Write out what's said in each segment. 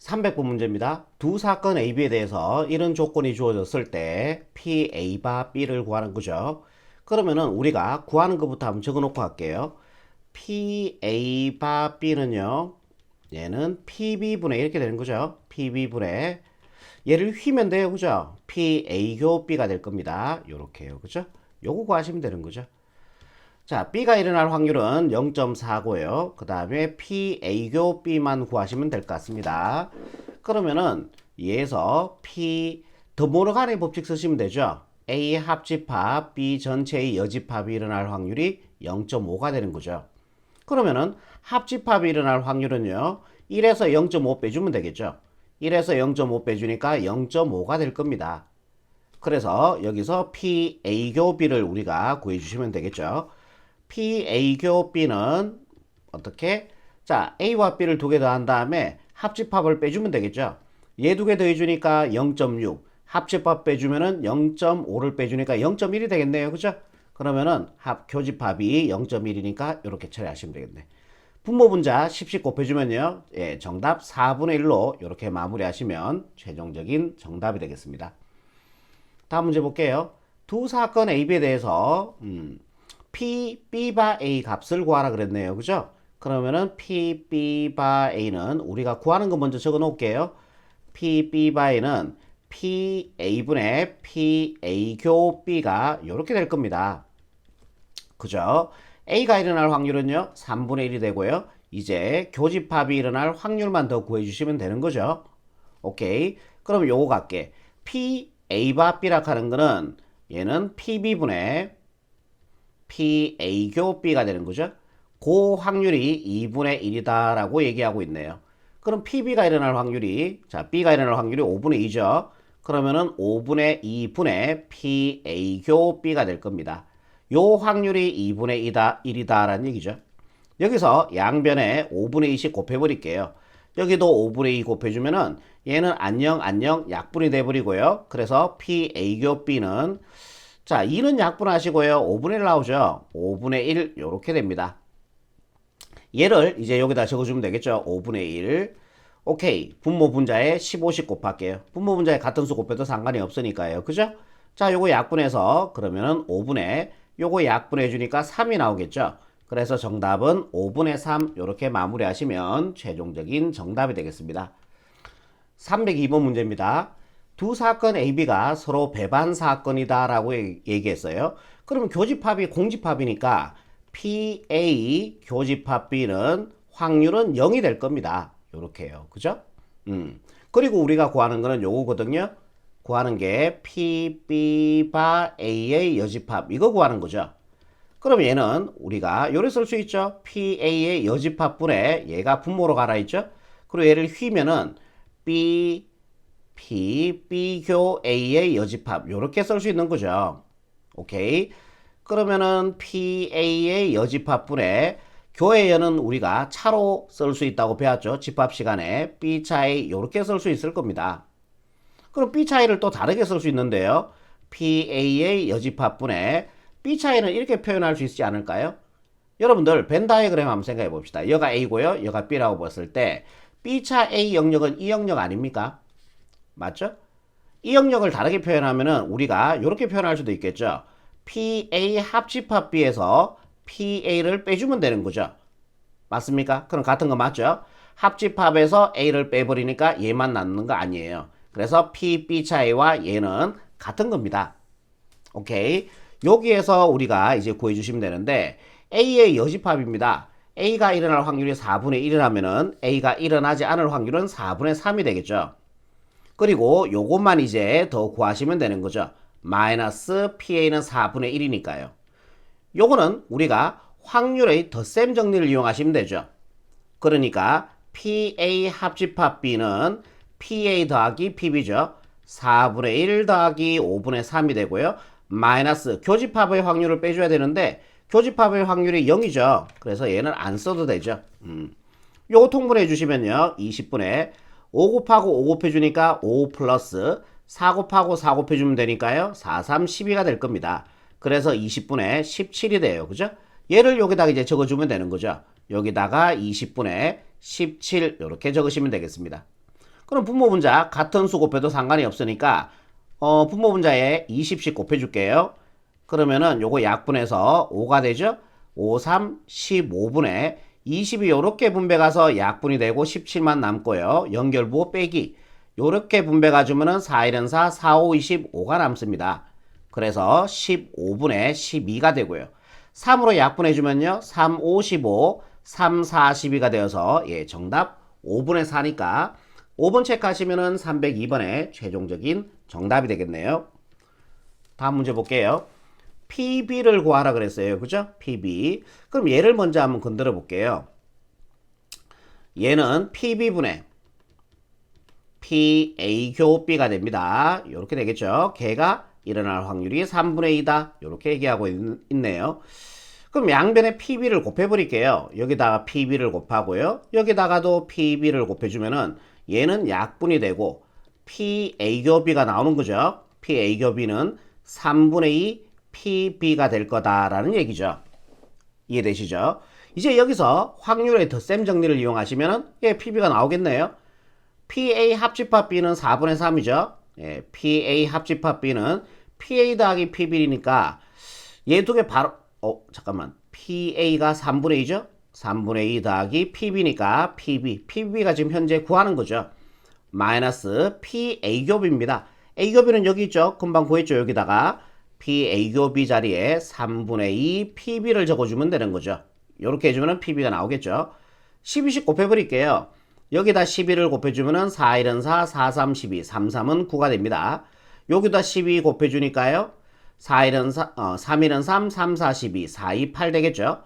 300번 문제입니다. 두 사건 AB에 대해서 이런 조건이 주어졌을 때 P, A바 B를 구하는 거죠. 그러면은 우리가 구하는 것부터 한번 적어놓고 할게요. P, A바 B는요. 얘는 PB분의 이렇게 되는 거죠. PB분의 얘를 휘면 돼요. 그죠? P, A교 B가 될 겁니다. 요렇게요. 그죠? 요거 구하시면 되는 거죠. 자, B가 일어날 확률은 0.4고요. 그 다음에 P, A교 B만 구하시면 될 것 같습니다. 그러면은 얘에서 P, 더 모르간의 법칙 쓰시면 되죠. A 합집합, B 전체의 여집합이 일어날 확률이 0.5가 되는 거죠. 그러면은 합집합이 일어날 확률은요. 1에서 0.5 빼주면 되겠죠. 1에서 0.5 빼주니까 0.5가 될 겁니다. 그래서 여기서 P, A교 B를 우리가 구해주시면 되겠죠. P, A교 B는 어떻게? 자, A와 B를 두 개 더한 다음에 합집합을 빼주면 되겠죠. 얘 두 개 더해주니까 0.6. 합집합 빼주면은 0.5를 빼주니까 0.1이 되겠네요. 그죠? 그러면은 교집합이 0.1이니까 이렇게 처리하시면 되겠네. 분모분자 10씩 곱해주면요. 예, 정답 4분의 1로 이렇게 마무리하시면 최종적인 정답이 되겠습니다. 다음 문제 볼게요. 두 사건 AB에 대해서 P, B바 A 값을 구하라 그랬네요. 그죠? 그러면은 P, B바 A는 우리가 구하는 거 먼저 적어 놓을게요. P, B바 A는 P, A분의 P, A교 B가 이렇게 될 겁니다. 그죠? A가 일어날 확률은요. 3분의 1이 되고요. 이제 교집합이 일어날 확률만 더 구해주시면 되는 거죠. 오케이. 그럼 요거 갈게. P, A바 B라 하는 거는 얘는 PB분의 PA교 B가 되는 거죠. 그 확률이 2분의 1이다 라고 얘기하고 있네요. 그럼 PB가 일어날 확률이, 자, B가 일어날 확률이 5분의 2죠. 그러면은 5분의 2분의 PA교 B가 될 겁니다. 요 확률이 2분의 1이다 라는 얘기죠. 여기서 양변에 5분의 2씩 곱해버릴게요. 여기도 5분의 2 곱해주면은 얘는 안녕 약분이 돼버리고요. 그래서 PA교 B는 자 2는 약분하시고요. 5분의 1 나오죠. 5분의 1 요렇게 됩니다. 얘를 이제 여기다 적어주면 되겠죠. 5분의 1 오케이. 분모 분자에 15씩 곱할게요. 분모 분자에 같은 수 곱해도 상관이 없으니까요. 그죠? 자 요거 약분해서 그러면은 5분의 요거 약분해 주니까 3이 나오겠죠. 그래서 정답은 5분의 3 이렇게 마무리하시면 최종적인 정답이 되겠습니다. 302번 문제입니다. 두 사건 AB가 서로 배반 사건이다 라고 얘기했어요. 그러면 교집합이 공집합이니까 PA 교집합 B는 확률은 0이 될 겁니다. 요렇게요. 그죠? 그리고 우리가 구하는 거는 요거거든요. 구하는 게 PB바 A의 여집합 이거 구하는 거죠. 그럼 얘는 우리가 요래 쓸 수 있죠. PA의 여집합분에 얘가 분모로 가라 있죠. 그리고 얘를 휘면은 B, P, B교 A의 여집합 요렇게 쓸 수 있는 거죠. 오케이. 그러면은 PA의 여집합분에 교의 여는 우리가 차로 쓸 수 있다고 배웠죠. 집합 시간에 B차이 요렇게 쓸 수 있을 겁니다. 그럼 B차이를 또 다르게 쓸 수 있는데요. PA의 여집합분에 B차이는 이렇게 표현할 수 있지 않을까요? 여러분들 벤 다이어그램 한번 생각해 봅시다. 여가 A고요. 여가 B라고 봤을 때 B차 A 영역은 이 영역 아닙니까? 맞죠? 이 영역을 다르게 표현하면은 우리가 이렇게 표현할 수도 있겠죠. PA 합집합 B에서 PA를 빼주면 되는 거죠. 맞습니까? 그럼 같은 거 맞죠? 합집합에서 A를 빼버리니까 얘만 남는 거 아니에요. 그래서 P, B 차이와 얘는 같은 겁니다. 오케이. 여기에서 우리가 이제 구해주시면 되는데 A의 여집합입니다. A가 일어날 확률이 4분의 1이라면은 A가 일어나지 않을 확률은 4분의 3이 되겠죠. 그리고 요것만 이제 더 구하시면 되는 거죠. 마이너스 PA는 4분의 1이니까요. 요거는 우리가 확률의 덧셈 정리를 이용하시면 되죠. 그러니까 PA 합집합 B는 PA 더하기 PB죠. 4분의 1 더하기 5분의 3이 되고요. 마이너스 교집합의 확률을 빼줘야 되는데 교집합의 확률이 0이죠. 그래서 얘는 안 써도 되죠. 요거 통분해 주시면요. 20분에 5 곱하고 5 곱해주니까 5 플러스 4 곱하고 4 곱해주면 되니까요. 4, 3, 12가 될 겁니다. 그래서 20분에 17이 돼요. 그죠? 얘를 여기다가 이제 적어주면 되는 거죠. 여기다가 20분에 17 이렇게 적으시면 되겠습니다. 그럼 분모분자 같은 수 곱해도 상관이 없으니까 분모분자에 20씩 곱해줄게요. 그러면은 요거 약분해서 5가 되죠? 5, 3, 15분의 20이 요렇게 분배가서 약분이 되고 17만 남고요. 연결부 빼기. 요렇게 분배가 주면은 4, 1은 4, 4, 5, 25가 남습니다. 그래서 15분의 12가 되고요. 3으로 약분해주면요. 3, 5, 15, 3, 4, 12가 되어서 예, 정답 5분의 4니까 5번 체크하시면은 302번의 최종적인 정답이 되겠네요. 다음 문제 볼게요. PB를 구하라 그랬어요. 그죠? PB. 그럼 얘를 먼저 한번 건드려 볼게요. 얘는 PB분의 PA교 B가 됩니다. 이렇게 되겠죠. 걔가 일어날 확률이 3분의 2다. 이렇게 얘기하고 있네요. 그럼 양변에 PB를 곱해버릴게요. 여기다가 PB를 곱하고요. 여기다가도 PB를 곱해주면은 얘는 약분이 되고 PA교 B가 나오는 거죠. PA교 B는 3분의 2 PB가 될 거다라는 얘기죠. 이해되시죠? 이제 여기서 확률의 덧셈 정리를 이용하시면은 예, PB가 나오겠네요. PA 합집합 B는 4분의 3이죠. 예, PA 합집합 B는 PA 더하기 PB니까 얘 두 개 바로 잠깐만. PA가 3분의 2죠? 3분의 2 더하기 PB니까 PB가 지금 현재 구하는 거죠. 마이너스 PA교비입니다. A교비는 여기 있죠? 금방 구했죠? 여기다가 PA교비 자리에 3분의 2 PB를 적어주면 되는 거죠. 이렇게 해주면 PB가 나오겠죠. 12씩 곱해버릴게요. 여기다 12를 곱해주면 4, 1은 4, 4, 3, 12, 3, 3은 9가 됩니다. 여기다 12 곱해주니까요. 4, 1은 3, 1은 3, 3, 4, 12, 4, 2, 8 되겠죠.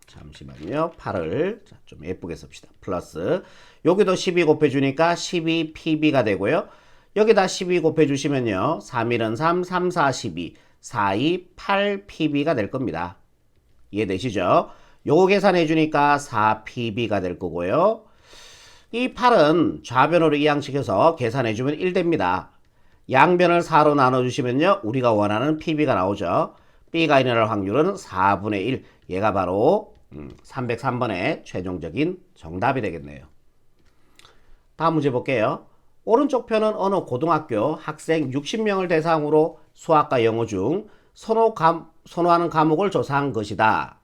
잠시만요. 8을 좀 예쁘게 씁시다. 플러스 여기도 12 곱해주니까 12 PB가 되고요. 여기다 12 곱해주시면요. 3, 1은 3, 3, 4, 12, 4, 2, 8 PB가 될 겁니다. 이해되시죠? 요거 계산해주니까 4 PB가 될 거고요. 이 8은 좌변으로 이항시켜서 계산해주면 1 됩니다. 양변을 4로 나눠주시면요. 우리가 원하는 PB가 나오죠. B가 일어날 확률은 4분의 1. 얘가 바로 303번의 최종적인 정답이 되겠네요. 다음 문제 볼게요. 오른쪽 편은 어느 고등학교 학생 60명을 대상으로 수학과 영어 중 선호하는 과목을 조사한 것이다.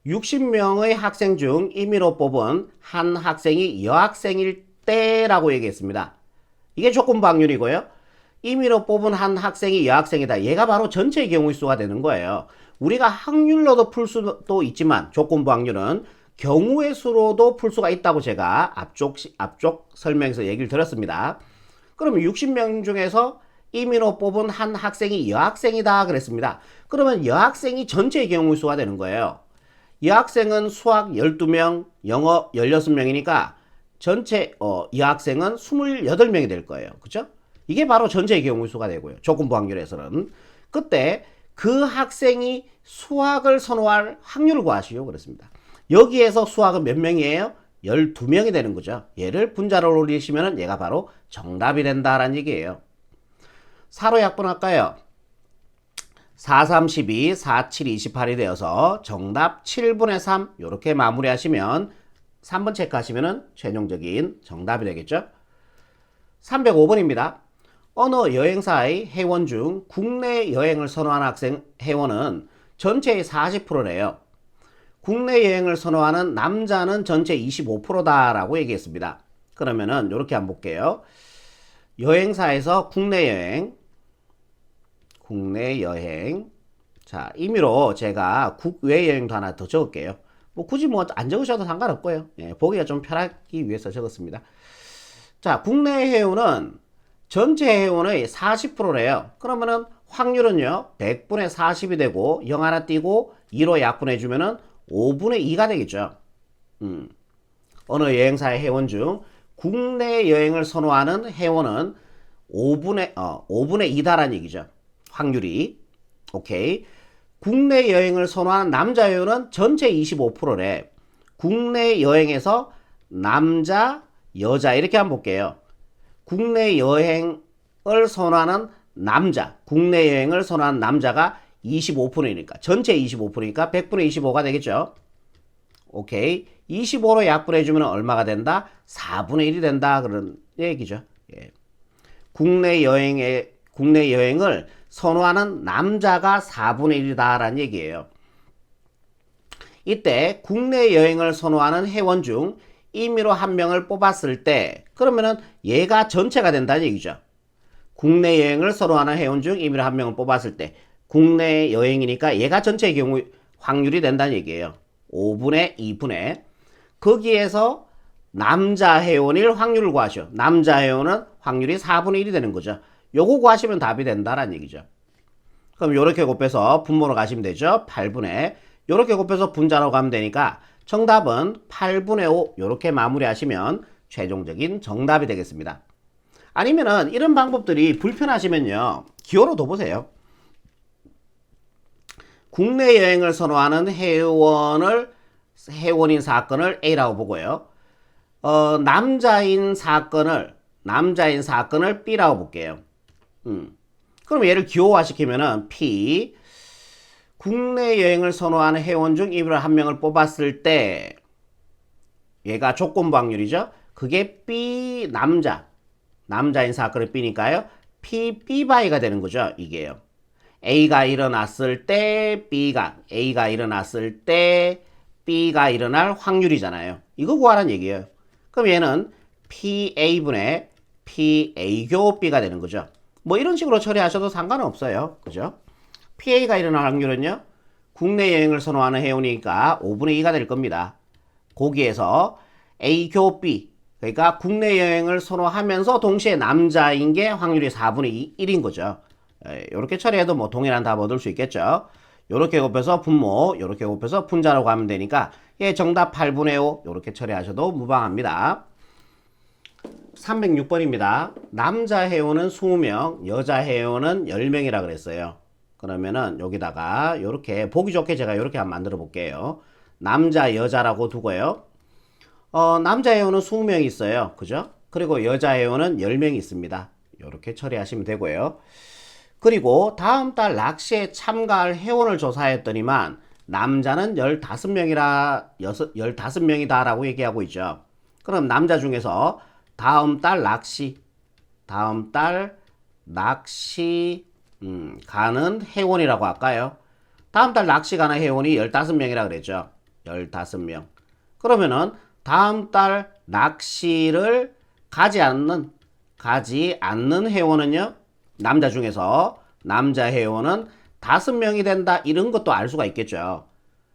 60명의 학생 중 임의로 뽑은 한 학생이 여학생일 때라고 얘기했습니다. 이게 조건부 확률이고요. 임의로 뽑은 한 학생이 여학생이다. 얘가 바로 전체의 경우의 수가 되는 거예요. 우리가 확률로도 풀 수도 있지만 조건부 확률은 경우의 수로도 풀 수가 있다고 제가 앞쪽 설명에서 얘기를 드렸습니다. 그러면 60명 중에서 임의로 뽑은 한 학생이 여학생이다 그랬습니다. 그러면 여학생이 전체의 경우의 수가 되는 거예요. 여학생은 수학 12명, 영어 16명이니까 전체 여학생은 28명이 될 거예요. 그죠? 이게 바로 전체의 경우의 수가 되고요. 조건부 확률에서는. 그때 그 학생이 수학을 선호할 확률을 구하시오. 그랬습니다. 여기에서 수학은 몇 명이에요? 12명이 되는 거죠. 얘를 분자로 올리시면 얘가 바로 정답이 된다라는 얘기예요. 4로 약분할까요? 4, 3, 12, 4, 7, 28이 되어서 정답 7분의 3 이렇게 마무리하시면 3번 체크하시면 최종적인 정답이 되겠죠. 305번입니다. 어느 여행사의 회원 중 국내 여행을 선호하는 학생 회원은 전체의 40%래요. 국내 여행을 선호하는 남자는 전체 25%다라고 얘기했습니다. 그러면은 이렇게 한번 볼게요. 여행사에서 국내 여행. 자, 임의로 제가 국외 여행도 하나 더 적을게요. 뭐 굳이 뭐 안 적으셔도 상관없고요. 예, 보기가 좀 편하기 위해서 적었습니다. 자, 국내 회원은 전체 회원의 40%래요. 그러면은 확률은요, 100분의 40이 되고 0 하나 띄고 2로 약분해주면은 5분의 2가 되겠죠. 어느 여행사의 회원 중 국내 여행을 선호하는 회원은 5분의 2다라는 얘기죠. 확률이. 오케이. 국내 여행을 선호하는 남자 회원은 전체 25%래. 국내 여행에서 남자, 여자 이렇게 한번 볼게요. 국내 여행을 선호하는 남자, 국내 여행을 선호하는 남자가 25%니까 전체 25%니까 100분의 25가 되겠죠. 오케이. 25로 약분해주면 얼마가 된다? 4분의 1이 된다. 그런 얘기죠. 예. 국내 여행을 선호하는 남자가 4분의 1이다라는 얘기예요. 이때 국내 여행을 선호하는 회원 중 임의로 한 명을 뽑았을 때 그러면은 얘가 전체가 된다는 얘기죠. 국내 여행을 선호하는 회원 중 임의로 한 명을 뽑았을 때 국내 여행이니까 얘가 전체의 경우 확률이 된다는 얘기예요. 5분의 2분의 거기에서 남자 회원일 확률을 구하시오. 남자 회원은 확률이 4분의 1이 되는 거죠. 요거 구하시면 답이 된다라는 얘기죠. 그럼 요렇게 곱해서 분모로 가시면 되죠. 8분의 요렇게 곱해서 분자로 가면 되니까 정답은 8분의 5 요렇게 마무리하시면 최종적인 정답이 되겠습니다. 아니면은 이런 방법들이 불편하시면요. 기호로 둬보세요. 국내 여행을 선호하는 회원인 사건을 A라고 보고요. 남자인 사건을 B라고 볼게요. 그럼 얘를 기호화 시키면은 P 국내 여행을 선호하는 회원 중 임의로 한 명을 뽑았을 때 얘가 조건부 확률이죠. 그게 B 남자인 사건의 B니까요. P B바이가 되는 거죠. 이게요. A가 일어났을 때 A가 일어났을 때 B가 일어날 확률이잖아요. 이거 구하라는 얘기예요. 그럼 얘는 PA분의 PA교 B가 되는 거죠. 뭐 이런 식으로 처리하셔도 상관은 없어요. 그죠? PA가 일어날 확률은요. 국내 여행을 선호하는 회원이니까 5분의 2가 될 겁니다. 거기에서 A교 B 그러니까 국내 여행을 선호하면서 동시에 남자인 게 확률이 4분의 1인 거죠. 이렇게 처리해도 뭐 동일한 답 얻을 수 있겠죠. 요렇게 곱해서 분모, 요렇게 곱해서 분자라고 하면 되니까 예, 정답 8분의 5 요렇게 처리하셔도 무방합니다. 306번입니다. 남자 회원은 20명, 여자 회원은 10명이라 그랬어요. 그러면은 여기다가 요렇게 보기 좋게 제가 요렇게 한번 만들어 볼게요. 남자, 여자라고 두고요. 남자 회원은 20명이 있어요. 그죠? 그리고 여자 회원은 10명이 있습니다. 요렇게 처리하시면 되고요. 그리고 다음 달 낚시에 참가할 회원을 조사했더니만 남자는 15명이다 라고 얘기하고 있죠. 그럼 남자 중에서 다음 달 낚시 가는 회원이라고 할까요? 다음 달 낚시 가는 회원이 15명이라 그랬죠. 15명. 그러면은 다음 달 낚시를 가지 않는 회원은요? 남자 중에서 남자 회원은 5명이 된다 이런 것도 알 수가 있겠죠.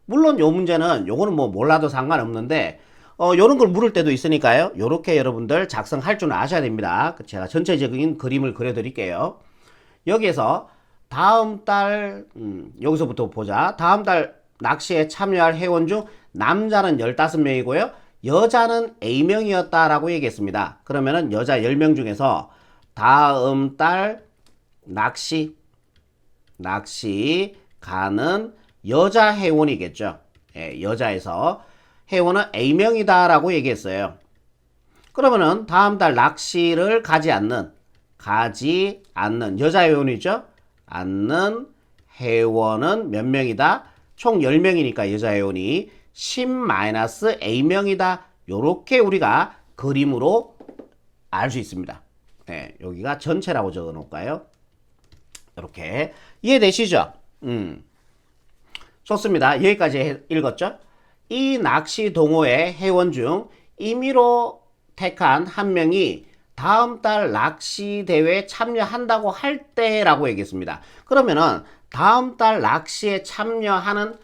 물론 요 문제는 요거는 뭐 몰라도 상관없는데 요런 걸 물을 때도 있으니까요. 요렇게 여러분들 작성할 줄 아셔야 됩니다. 제가 전체적인 그림을 그려드릴게요. 여기에서 다음 달 여기서부터 보자. 다음 달 낚시에 참여할 회원 중 남자는 15명이고요. 여자는 A명이었다라고 얘기했습니다. 그러면은 여자 10명 중에서 다음 달 낚시 가는 여자 회원이겠죠. 예, 여자에서 회원은 A명이다 라고 얘기했어요. 그러면은 다음 달 낚시를 가지 않는 여자 회원이죠. 않는 회원은 몇 명이다? 총 10명이니까 여자 회원이 10-A명이다. 요렇게 우리가 그림으로 알 수 있습니다. 네, 여기가 전체라고 적어 놓을까요? 이렇게 이해되시죠? 좋습니다. 여기까지 읽었죠? 이 낚시 동호회 회원 중 임의로 택한 한 명이 다음 달 낚시 대회에 참여한다고 할 때라고 얘기했습니다. 그러면은 다음 달 낚시에 참여하는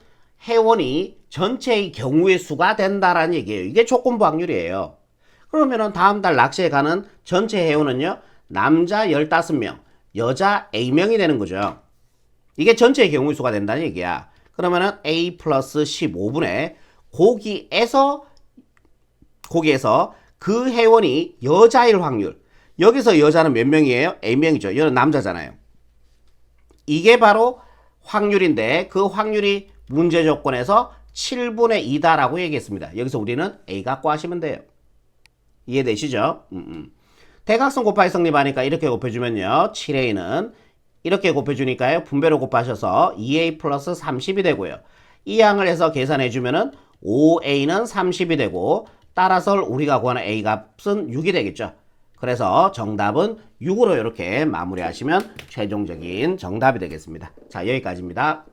회원이 전체의 경우의 수가 된다라는 얘기예요. 이게 조건부 확률이에요. 그러면은 다음 달 낚시에 가는 전체 회원은요. 남자 15명, 여자 A명이 되는 거죠. 이게 전체의 경우의 수가 된다는 얘기야. 그러면은 A 플러스 15분의 거기에서 그 회원이 여자일 확률. 여기서 여자는 몇 명이에요? A명이죠. 얘는 남자잖아요. 이게 바로 확률인데 그 확률이 문제 조건에서 7분의 2다라고 얘기했습니다. 여기서 우리는 A 갖고 하시면 돼요. 이해되시죠? 대각선 곱하기 성립하니까 이렇게 곱해주면요. 7A는 이렇게 곱해주니까요. 분배로 곱하셔서 2A 플러스 30이 되고요. 이 양을 해서 계산해주면은 5A는 30이 되고 따라서 우리가 구하는 A 값은 6이 되겠죠. 그래서 정답은 6으로 이렇게 마무리하시면 최종적인 정답이 되겠습니다. 자, 여기까지입니다.